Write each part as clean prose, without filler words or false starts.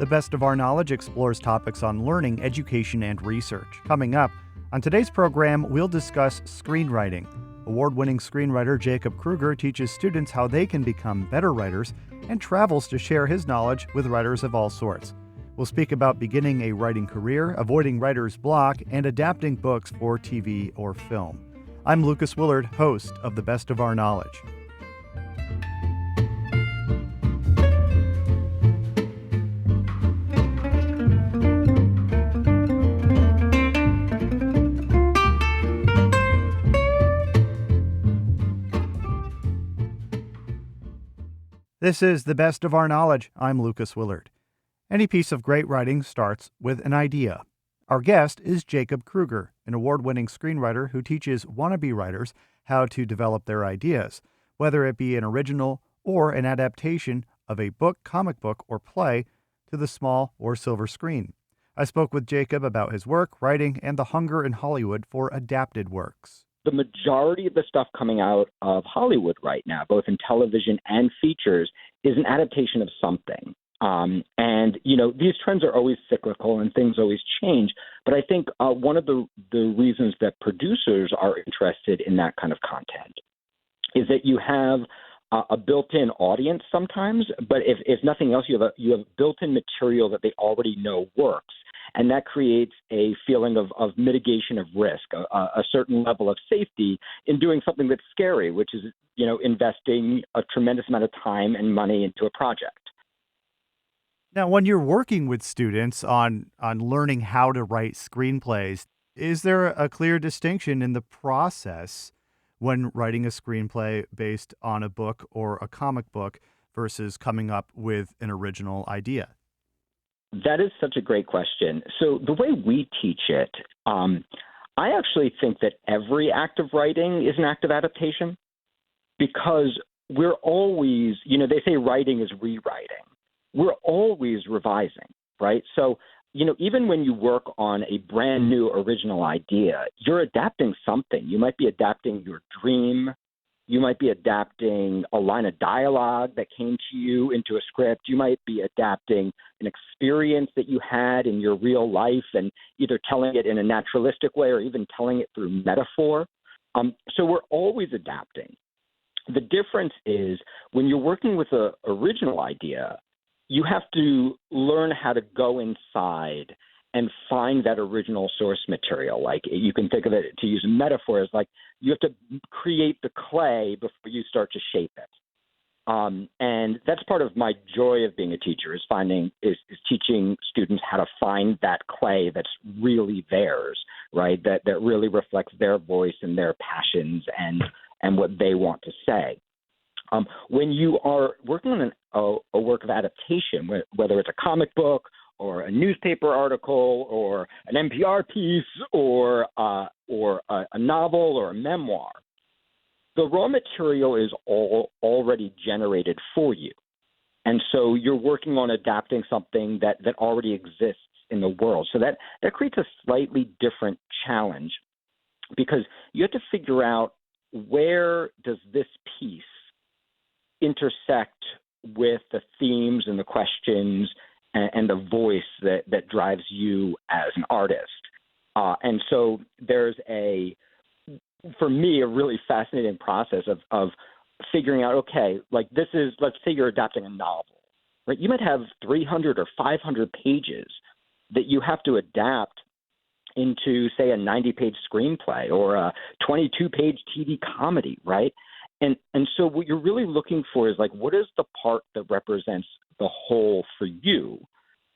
The Best of Our Knowledge explores topics on learning, education, and research. Coming up, on today's program, we'll discuss screenwriting. Award-winning screenwriter Jacob Krueger teaches students how they can become better writers and travels to share his knowledge with writers of all sorts. We'll speak about beginning a writing career, avoiding writer's block, and adapting books for TV or film. I'm Lucas Willard, host of The Best of Our Knowledge. This is The Best of Our Knowledge. I'm Lucas Willard. Any piece of great writing starts with an idea. Our guest is Jacob Krueger, an award-winning screenwriter who teaches wannabe writers how to develop their ideas, whether it be an original or an adaptation of a book, comic book, or play to the small or silver screen. I spoke with Jacob about his work, writing, and the hunger in Hollywood for adapted works. The majority of the stuff coming out of Hollywood right now, both in television and features, is an adaptation of something. These trends are always cyclical and things always change. But I think one of the reasons that producers are interested in that kind of content is that you have a built-in audience sometimes, but if nothing else, you have built-in material that they already know works. And that creates a feeling of mitigation of risk, a certain level of safety in doing something that's scary, which is, investing a tremendous amount of time and money into a project. Now, when you're working with students on learning how to write screenplays, is there a clear distinction in the process when writing a screenplay based on a book or a comic book versus coming up with an original idea? That is such a great question. So the way we teach it, I actually think that every act of writing is an act of adaptation because we're always, they say writing is rewriting. We're always revising, right? So, even when you work on a brand new original idea, you're adapting something. You might be adapting your dream. You might be adapting a line of dialogue that came to you into a script. You might be adapting an experience that you had in your real life and either telling it in a naturalistic way or even telling it through metaphor. So we're always adapting. The difference is when you're working with an original idea, you have to learn how to go inside and find that original source material. Like you can think of it, to use a metaphor, as like you have to create the clay before you start to shape it. And that's part of my joy of being a teacher is teaching students how to find that clay that's really theirs, right? That really reflects their voice and their passions and what they want to say. When you are working on a work of adaptation, whether it's a comic book or a newspaper article or an NPR piece or a novel or a memoir, the raw material is all already generated for you. And so you're working on adapting something that already exists in the world. So that creates a slightly different challenge because you have to figure out where does this piece intersect with the themes and the questions and the voice that drives you as an artist. And so there's for me, a really fascinating process of figuring out, okay, like this is, let's say you're adapting a novel, right? You might have 300 or 500 pages that you have to adapt into, say, a 90-page screenplay or a 22-page TV comedy, right? And so what you're really looking for is like, what is the part that represents the whole for you,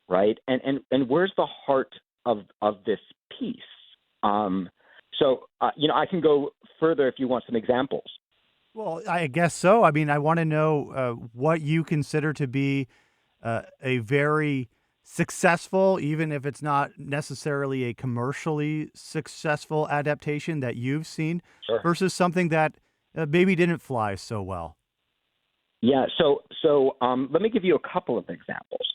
right? And where's the heart of this piece? I can go further if you want some examples. Well, I guess so. I mean, I want to know what you consider to be a very successful, even if it's not necessarily a commercially successful adaptation that you've seen, Sure. versus something that maybe didn't fly so well. Yeah. So let me give you a couple of examples.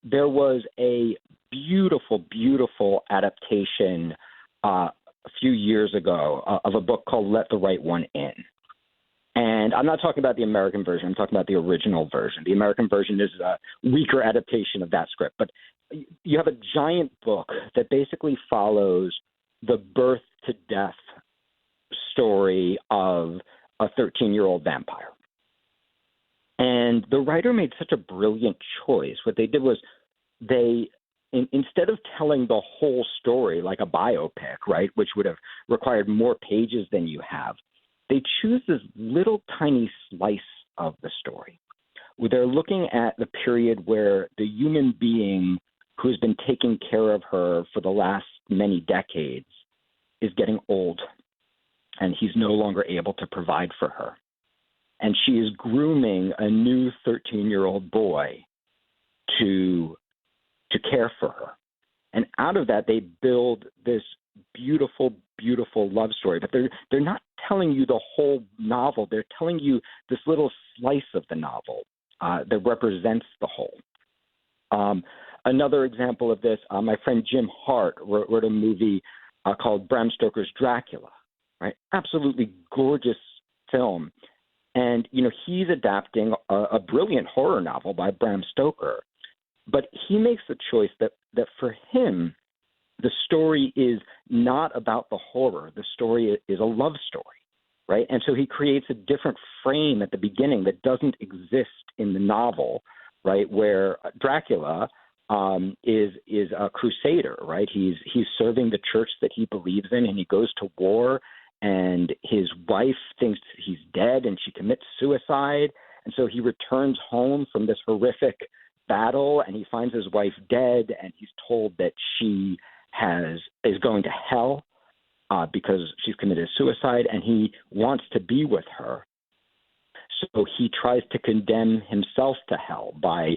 There was a beautiful, beautiful adaptation a few years ago of a book called Let the Right One In. And I'm not talking about the American version. I'm talking about the original version. The American version is a weaker adaptation of that script. But you have a giant book that basically follows the birth to death story of a 13-year-old vampire. And the writer made such a brilliant choice. What they did was instead of telling the whole story like a biopic, right, which would have required more pages than you have, they choose this little tiny slice of the story where they're looking at the period where the human being who's been taking care of her for the last many decades is getting old, and he's no longer able to provide for her. And she is grooming a new 13-year-old boy to care for her. And out of that, they build this beautiful, beautiful love story. But they're not telling you the whole novel. They're telling you this little slice of the novel that represents the whole. Another example of this, my friend Jim Hart wrote a movie called Bram Stoker's Dracula, right? Absolutely gorgeous film. And, he's adapting a brilliant horror novel by Bram Stoker. But he makes the choice that for him, the story is not about the horror. The story is a love story, right? And so he creates a different frame at the beginning that doesn't exist in the novel, right, where Dracula is a crusader, right? He's serving the church that he believes in, and he goes to war, and his wife thinks he's dead, and she commits suicide. And so he returns home from this horrific battle, and he finds his wife dead, and he's told that she is going to hell because she's committed suicide, and he wants to be with her. So he tries to condemn himself to hell by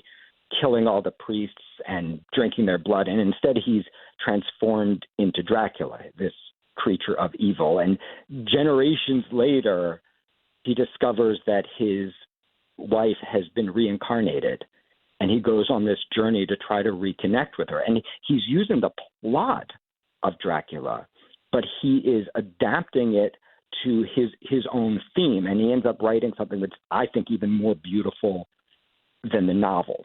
killing all the priests and drinking their blood, and instead he's transformed into Dracula, this creature of evil. And generations later, he discovers that his wife has been reincarnated, and he goes on this journey to try to reconnect with her. And he's using the plot of Dracula, but he is adapting it to his own theme, and he ends up writing something that's, I think, even more beautiful than the novel.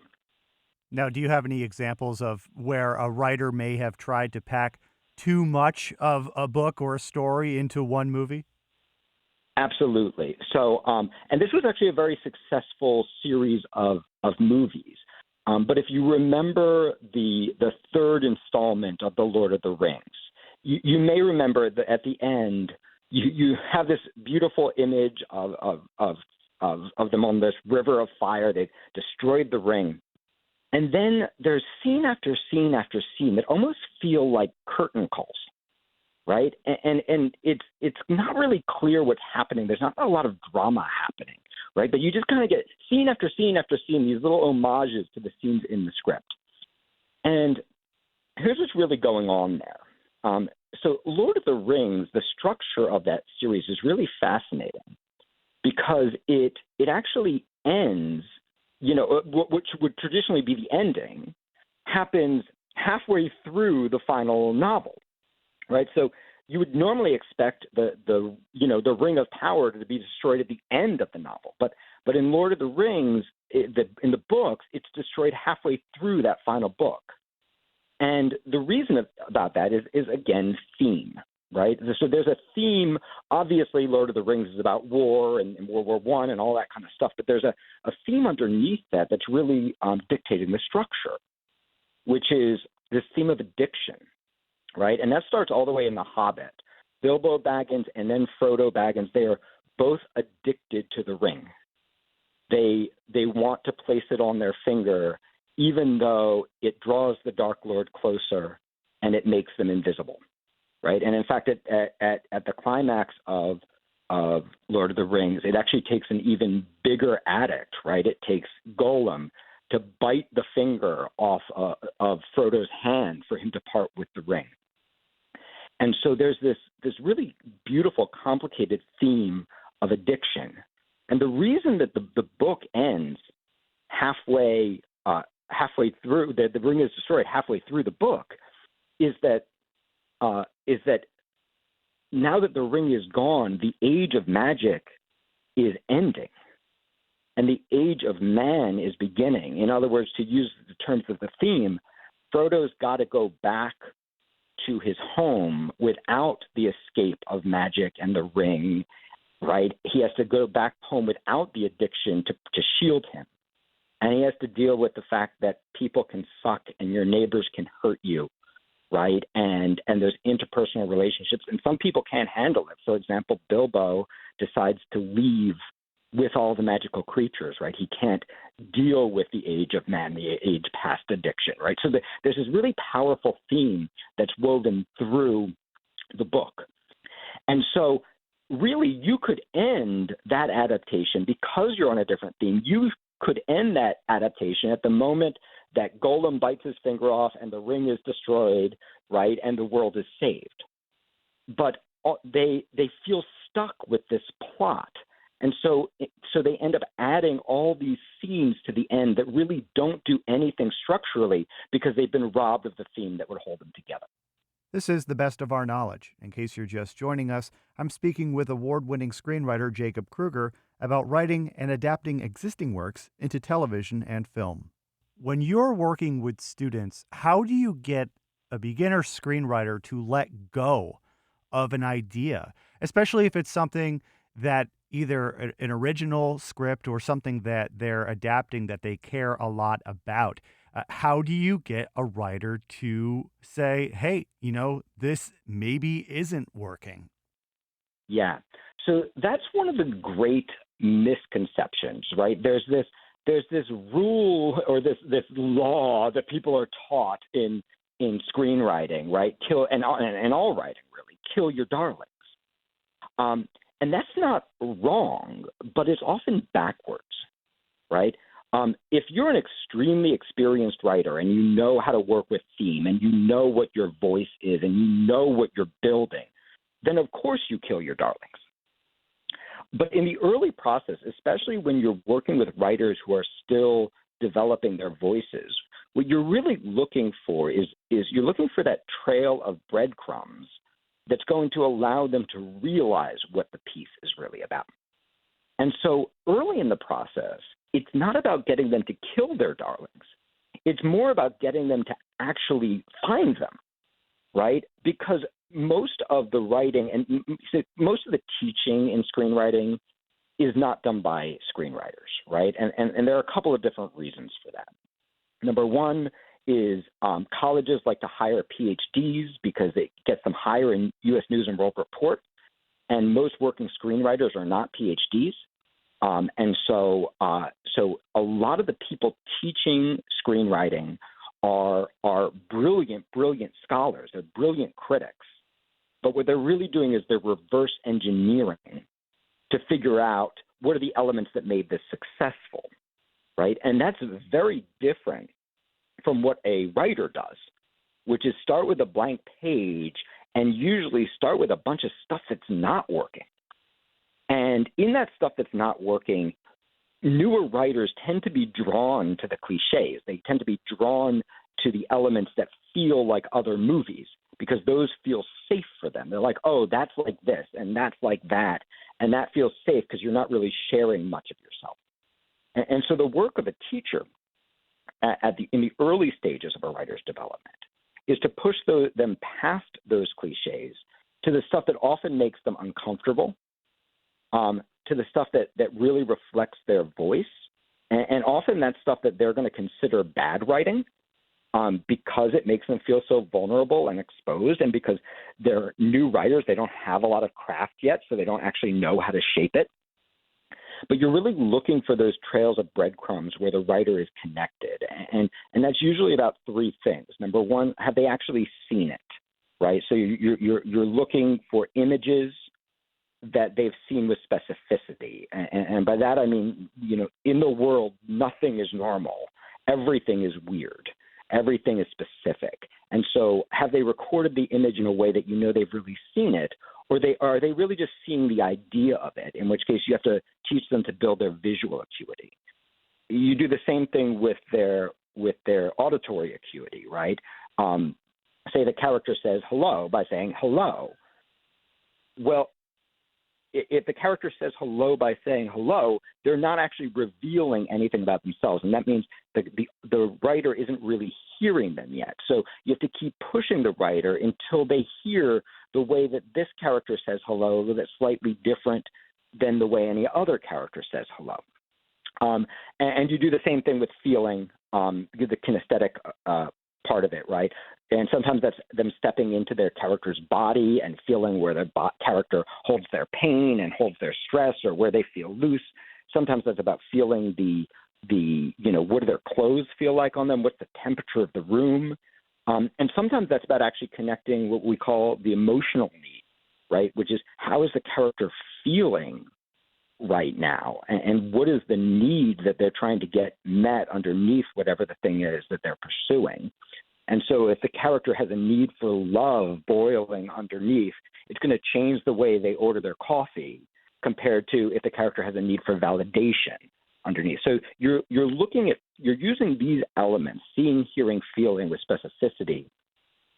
Now, do you have any examples of where a writer may have tried to pack too much of a book or a story into one movie? Absolutely. So, and this was actually a very successful series of movies. But if you remember the third installment of The Lord of the Rings, you may remember that at the end, you have this beautiful image of them on this river of fire. They destroyed the ring. And then there's scene after scene after scene that almost feel like curtain calls, right? And it's not really clear what's happening. There's not a lot of drama happening, right? But you just kind of get scene after scene after scene, these little homages to the scenes in the script. And here's what's really going on there. So Lord of the Rings, the structure of that series is really fascinating because it actually ends, which would traditionally be the ending, happens halfway through the final novel, right? So you would normally expect the Ring of Power to be destroyed at the end of the novel, but in Lord of the Rings, in the books, it's destroyed halfway through that final book. And the reason about that is again, theme, right? So there's a theme. Obviously, Lord of the Rings is about war and World War I and all that kind of stuff, but there's a theme underneath that that's really dictating the structure, which is this theme of addiction, right? And that starts all the way in The Hobbit. Bilbo Baggins and then Frodo Baggins, they are both addicted to the ring. They want to place it on their finger, even though it draws the Dark Lord closer and it makes them invisible, right? And in fact, at the climax of Lord of the Rings, it actually takes an even bigger addict, right? It takes Gollum to bite the finger off of Frodo's hand for him to part with the ring. And so there's this really beautiful, complicated theme of addiction. And the reason that the book ends halfway through, the ring is destroyed halfway through the book, is that now that the ring is gone, the age of magic is ending and the age of man is beginning. In other words, to use the terms of the theme, Frodo's got to go back to his home without the escape of magic and the ring, right? He has to go back home without the addiction to shield him. And he has to deal with the fact that people can suck and your neighbors can hurt you, right? And there's interpersonal relationships, and some people can't handle it. For example, Bilbo decides to leave with all the magical creatures, right? He can't deal with the age of man, the age past addiction, right? So there's this really powerful theme that's woven through the book. And so really you could end that adaptation because you're on a different theme. You could end that adaptation at the moment that Gollum bites his finger off and the ring is destroyed, right? And the world is saved. But they feel stuck with this plot. And so they end up adding all these scenes to the end that really don't do anything structurally because they've been robbed of the theme that would hold them together. This is The Best of Our Knowledge. In case you're just joining us, I'm speaking with award-winning screenwriter Jacob Krueger about writing and adapting existing works into television and film. When you're working with students, how do you get a beginner screenwriter to let go of an idea, especially if it's something that either an original script or something that they're adapting that they care a lot about? How do you get a writer to say, hey, this maybe isn't working? Yeah. So that's one of the great misconceptions, right? There's this rule or this law that people are taught in screenwriting, right? Kill and all writing, really, kill your darlings. And that's not wrong, but it's often backwards, right? If you're an extremely experienced writer and you know how to work with theme and you know what your voice is and you know what you're building, then of course you kill your darlings. But in the early process, especially when you're working with writers who are still developing their voices, what you're really looking for is you're looking for that trail of breadcrumbs that's going to allow them to realize what the piece is really about. And so early in the process, it's not about getting them to kill their darlings. It's more about getting them to actually find them, right? Because most of the writing and most of the teaching in screenwriting is not done by screenwriters, right? And there are a couple of different reasons for that. Number one is colleges like to hire PhDs because it gets them higher in U.S. News and World Report, and most working screenwriters are not PhDs. And so a lot of the people teaching screenwriting are brilliant scholars. They're brilliant critics. But what they're really doing is they're reverse engineering to figure out what are the elements that made this successful, right? And that's very different from what a writer does, which is start with a blank page and usually start with a bunch of stuff that's not working. And in that stuff that's not working, newer writers tend to be drawn to the cliches. They tend to be drawn to the elements that feel like other movies because those feel safe for them. They're like, oh, that's like this and that's like that. And that feels safe because you're not really sharing much of yourself. And so the work of a teacher in the early stages of a writer's development is to push them past those cliches to the stuff that often makes them uncomfortable, to the stuff that really reflects their voice. And often that's stuff that they're going to consider bad writing because it makes them feel so vulnerable and exposed, and because they're new writers, they don't have a lot of craft yet, so they don't actually know how to shape it. But you're really looking for those trails of breadcrumbs where the writer is connected. And that's usually about three things. Number one, have they actually seen it, right? So you're looking for images that they've seen with specificity. And by that, I mean, in the world, nothing is normal. Everything is weird. Everything is specific. And so have they recorded the image in a way that they've really seen it, or are they really just seeing the idea of it, in which case you have to teach them to build their visual acuity. You do the same thing with their auditory acuity, right? Say the character says hello by saying hello. Well, if the character says hello by saying hello, they're not actually revealing anything about themselves. And that means the writer isn't really hearing them yet. So you have to keep pushing the writer until they hear the way that this character says hello, a little bit slightly different than the way any other character says hello. And you do the same thing with feeling, the kinesthetic part of it, right? And sometimes that's them stepping into their character's body and feeling where their character holds their pain and holds their stress, or where they feel loose. Sometimes that's about feeling what do their clothes feel like on them? What's the temperature of the room? And sometimes that's about actually connecting what we call the emotional need, right? Which is, how is the character feeling right now? And what is the need that they're trying to get met underneath whatever the thing is that they're pursuing? And so if the character has a need for love boiling underneath, it's going to change the way they order their coffee compared to if the character has a need for validation underneath. So you're using these elements, seeing, hearing, feeling, with specificity,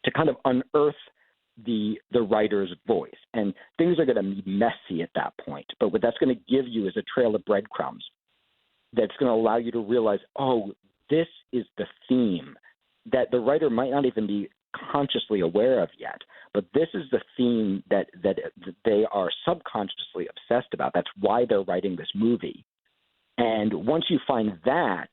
to kind of unearth the writer's voice. And things are going to be messy at that point. But what that's going to give you is a trail of breadcrumbs that's going to allow you to realize, oh, this is the theme that the writer might not even be consciously aware of yet. But this is the theme that they are subconsciously obsessed about. That's why they're writing this movie. And once you find that,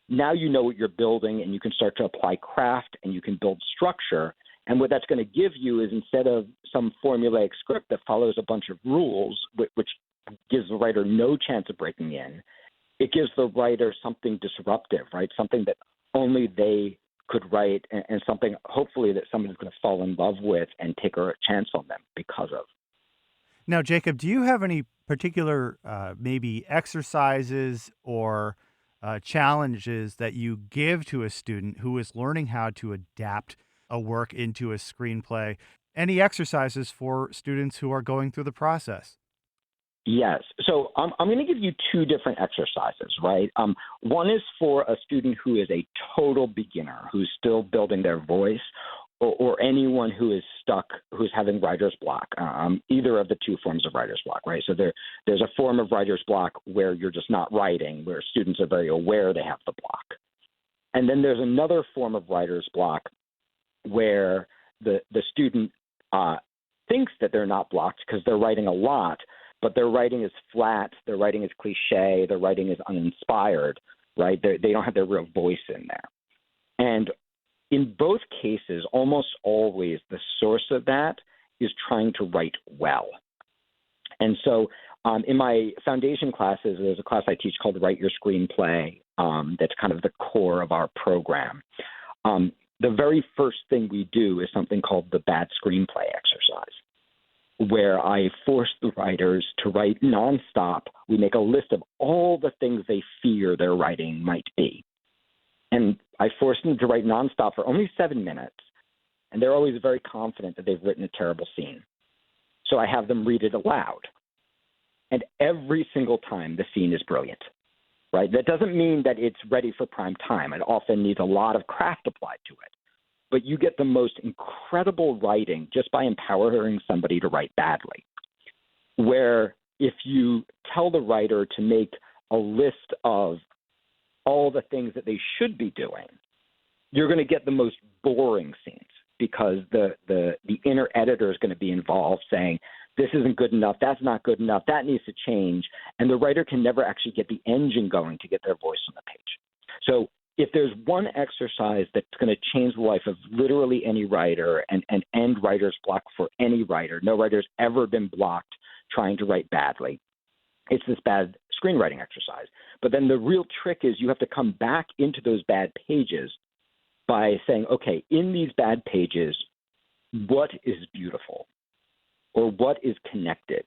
now you know what you're building, and you can start to apply craft, and you can build structure. And what that's going to give you is, instead of some formulaic script that follows a bunch of rules, which gives the writer no chance of breaking in, it gives the writer something disruptive, right? Something that only they could write, and something hopefully that somebody's going to fall in love with and take a chance on them because of. Now, Jacob, do you have any particular maybe exercises or challenges that you give to a student who is learning how to adapt a work into a screenplay? Any exercises for students who are going through the process? Yes. So I'm going to give you two different exercises, right? One is for a student who is a total beginner, who's still building their voice, or anyone who is stuck, who's having writer's block, either of the two forms of writer's block, right? So there's a form of writer's block where you're just not writing, where students are very aware they have the block. And then there's another form of writer's block where the student thinks that they're not blocked because they're writing a lot, but their writing is flat, their writing is cliche, their writing is uninspired, right? They don't have their real voice in there. And in both cases, almost always the source of that is trying to write well. And so in my foundation classes, there's a class I teach called Write Your Screenplay. That's kind of the core of our program. The very first thing we do is something called the bad screenplay exercise, where I force the writers to write nonstop. We make a list of all the things they fear their writing might be. And I force them to write nonstop for only 7 minutes, and they're always very confident that they've written a terrible scene. So I have them read it aloud. And every single time the scene is brilliant, right? That doesn't mean that it's ready for prime time. It often needs a lot of craft applied to it. But you get the most incredible writing just by empowering somebody to write badly. Where if you tell the writer to make a list of all the things that they should be doing, you're going to get the most boring scenes, because the inner editor is going to be involved saying, this isn't good enough, that's not good enough, that needs to change. And the writer can never actually get the engine going to get their voice on the page. So if there's one exercise that's going to change the life of literally any writer and end writer's block for any writer, no writer's ever been blocked trying to write badly, it's this bad screenwriting exercise. But then the real trick is you have to come back into those bad pages by saying, okay, in these bad pages, what is beautiful, or what is connected,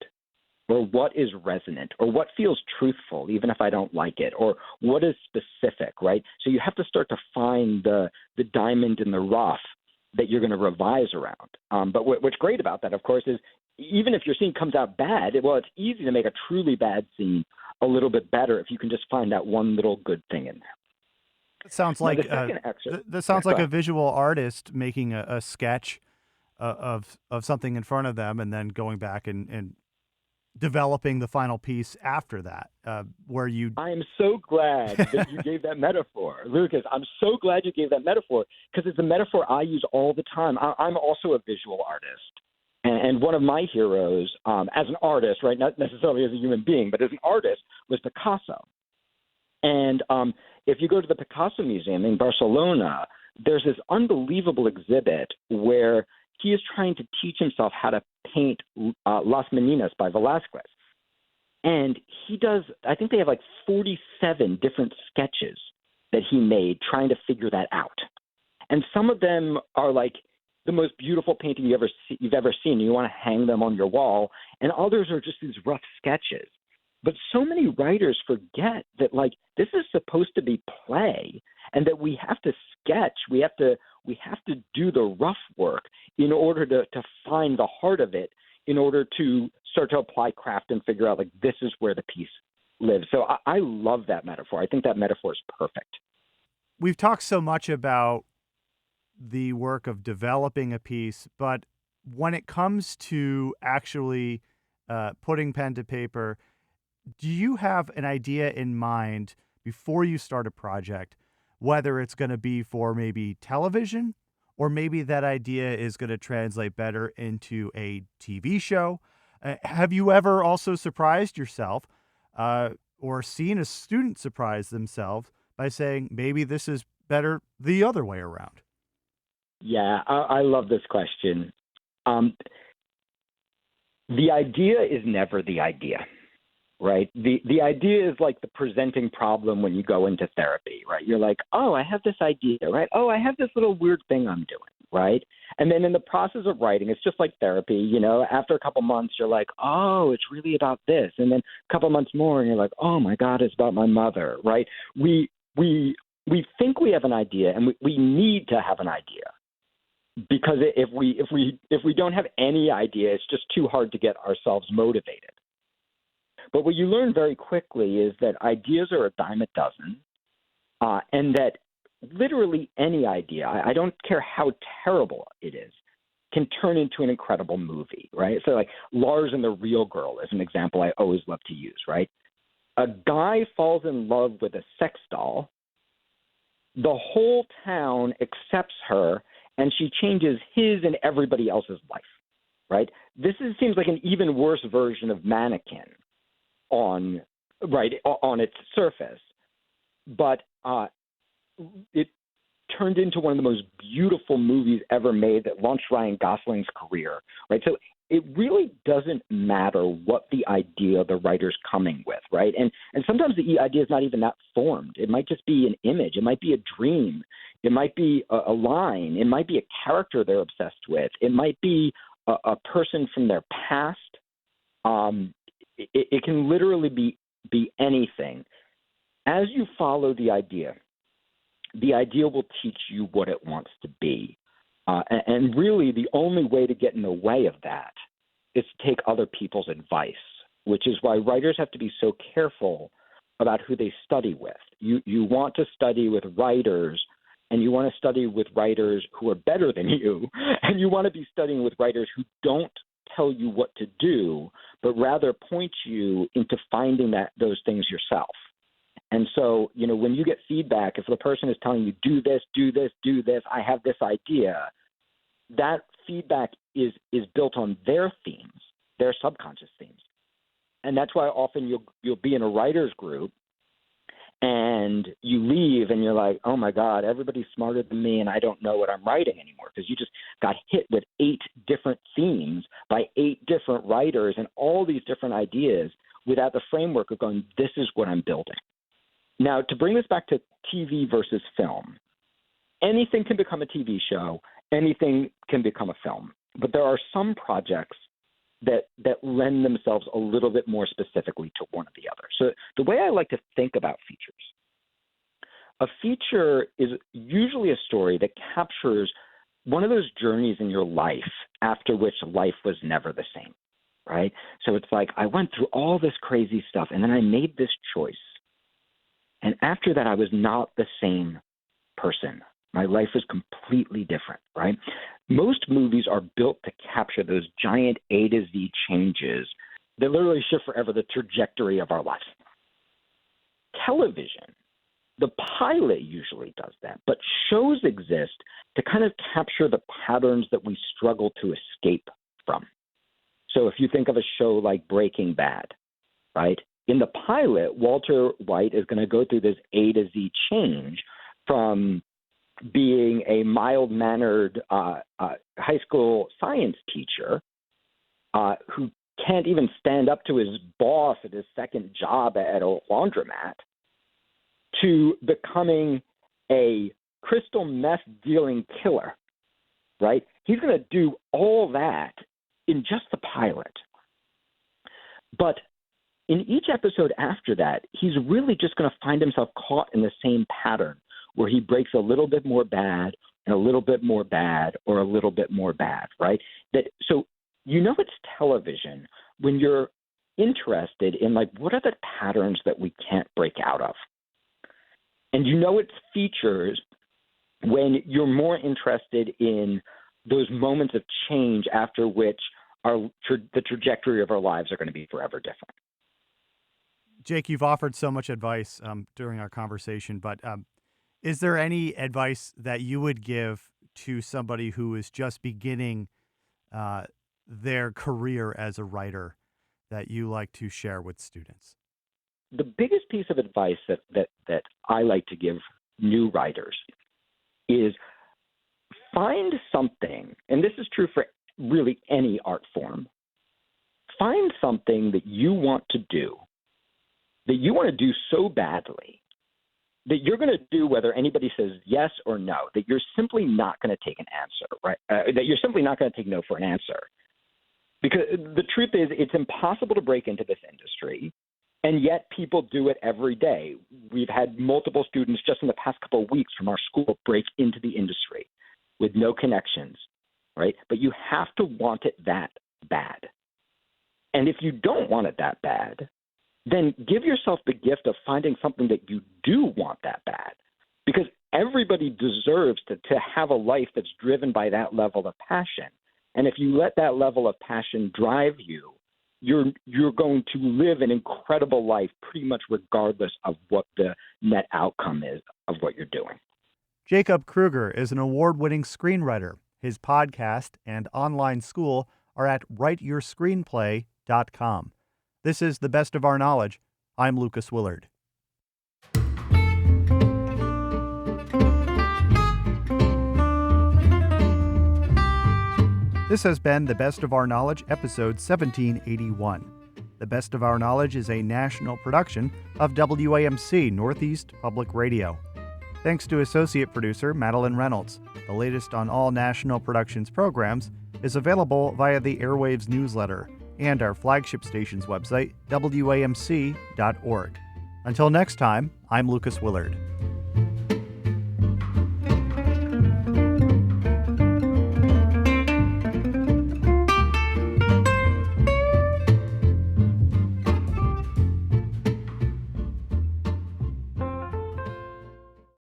or what is resonant, or what feels truthful, even if I don't like it, or what is specific, right? So you have to start to find the diamond in the rough that you're going to revise around. But what's great about that, of course, is even if your scene comes out bad, it's easy to make a truly bad scene a little bit better if you can just find that one little good thing in there. It sounds like a visual artist making a sketch of something in front of them, and then going back and developing the final piece after that, where you. I am so glad that you gave that metaphor, Lucas. I'm so glad you gave that metaphor because it's a metaphor I use all the time. I'm also a visual artist. And one of my heroes, as an artist, right, not necessarily as a human being, but as an artist, was Picasso. And if you go to the Picasso Museum in Barcelona, there's this unbelievable exhibit where he is trying to teach himself how to paint Las Meninas by Velázquez. And he does, I think they have like 47 different sketches that he made trying to figure that out. And some of them are like the most beautiful painting you've ever seen. You want to hang them on your wall. And others are just these rough sketches. But so many writers forget that, like, this is supposed to be play and that we have to sketch. We have to do the rough work in order to find the heart of it, in order to start to apply craft and figure out, like, this is where the piece lives. So I love that metaphor. I think that metaphor is perfect. We've talked so much about the work of developing a piece, but when it comes to actually putting pen to paper, do you have an idea in mind before you start a project, whether it's going to be for maybe television, or maybe that idea is going to translate better into a TV show? Have you ever also surprised yourself or seen a student surprise themselves by saying, maybe this is better the other way around? Yeah, I love this question. The idea is never the idea. Right. The idea is like the presenting problem when you go into therapy, right? You're like, oh, I have this idea, right? Oh, I have this little weird thing I'm doing, right? And then in the process of writing, it's just like therapy, you know, after a couple months, you're like, oh, it's really about this. And then a couple months more and you're like, oh my God, it's about my mother, right? We think we have an idea and we need to have an idea. Because if we don't have any idea, it's just too hard to get ourselves motivated. But what you learn very quickly is that ideas are a dime a dozen, and that literally any idea, I don't care how terrible it is, can turn into an incredible movie, right? So like Lars and the Real Girl is an example I always love to use, right? A guy falls in love with a sex doll. The whole town accepts her, and she changes his and everybody else's life, right? Seems like an even worse version of Mannequin on its surface, but it turned into one of the most beautiful movies ever made that launched Ryan Gosling's career, right? So it really doesn't matter what the idea the writer's coming with, right? And sometimes the idea is not even that formed. It might just be an image. It might be a dream. It might be a line. It might be a character they're obsessed with. It might be a person from their past. It can literally be anything. As you follow the idea will teach you what it wants to be. And really the only way to get in the way of that is to take other people's advice, which is why writers have to be so careful about who they study with. You want to study with writers, and you want to study with writers who are better than you, and you want to be studying with writers who don't tell you what to do, but rather point you into finding those things yourself. And so, you know, when you get feedback, if the person is telling you, do this, I have this idea, that feedback is built on their themes, their subconscious themes. And that's why often you'll be in a writer's group and you leave and you're like, oh my God, everybody's smarter than me and I don't know what I'm writing anymore, because you just got hit with 8 different themes by 8 different writers and all these different ideas without the framework of going, this is what I'm building. Now, to bring this back to TV versus film, anything can become a TV show, anything can become a film, but there are some projects that lend themselves a little bit more specifically to one or the other. So the way I like to think about features, a feature is usually a story that captures one of those journeys in your life after which life was never the same, right? So it's like, I went through all this crazy stuff and then I made this choice. And after that, I was not the same person. My life was completely different, right? Most movies are built to capture those giant A to Z changes They literally shift forever the trajectory of our lives. Television, the pilot usually does that, but shows exist to kind of capture the patterns that we struggle to escape from. So if you think of a show like Breaking Bad, right? In the pilot, Walter White is going to go through this A to Z change from being a mild-mannered high school science teacher who can't even stand up to his boss at his second job at a laundromat to becoming a crystal meth dealing killer, right? He's going to do all that in just the pilot. But in each episode after that, he's really just going to find himself caught in the same pattern where he breaks a little bit more bad and a little bit more bad or a little bit more bad, right? So you know it's television when you're interested in, like, what are the patterns that we can't break out of? And you know it's features when you're more interested in those moments of change after which the trajectory of our lives are going to be forever different. Jake, you've offered so much advice during our conversation, but is there any advice that you would give to somebody who is just beginning their career as a writer that you like to share with students? The biggest piece of advice that I like to give new writers is find something, and this is true for really any art form, find something that you want to do, that you want to do so badly, that you're going to do whether anybody says yes or no, that you're simply not going to take an answer, right? That you're simply not going to take no for an answer. Because the truth is, it's impossible to break into this industry, and yet people do it every day. We've had multiple students just in the past couple of weeks from our school break into the industry with no connections, right? But you have to want it that bad. And if you don't want it that bad, then give yourself the gift of finding something that you do want that bad. Because everybody deserves to have a life that's driven by that level of passion. And if you let that level of passion drive you, you're going to live an incredible life pretty much regardless of what the net outcome is of what you're doing. Jacob Krueger is an award-winning screenwriter. His podcast and online school are at writeyourscreenplay.com. This is The Best of Our Knowledge. I'm Lucas Willard. This has been The Best of Our Knowledge, episode 1781. The Best of Our Knowledge is a national production of WAMC Northeast Public Radio. Thanks to associate producer Madeline Reynolds. The latest on all National Productions programs is available via the Airwaves newsletter and our flagship station's website, WAMC.org. Until next time, I'm Lucas Willard.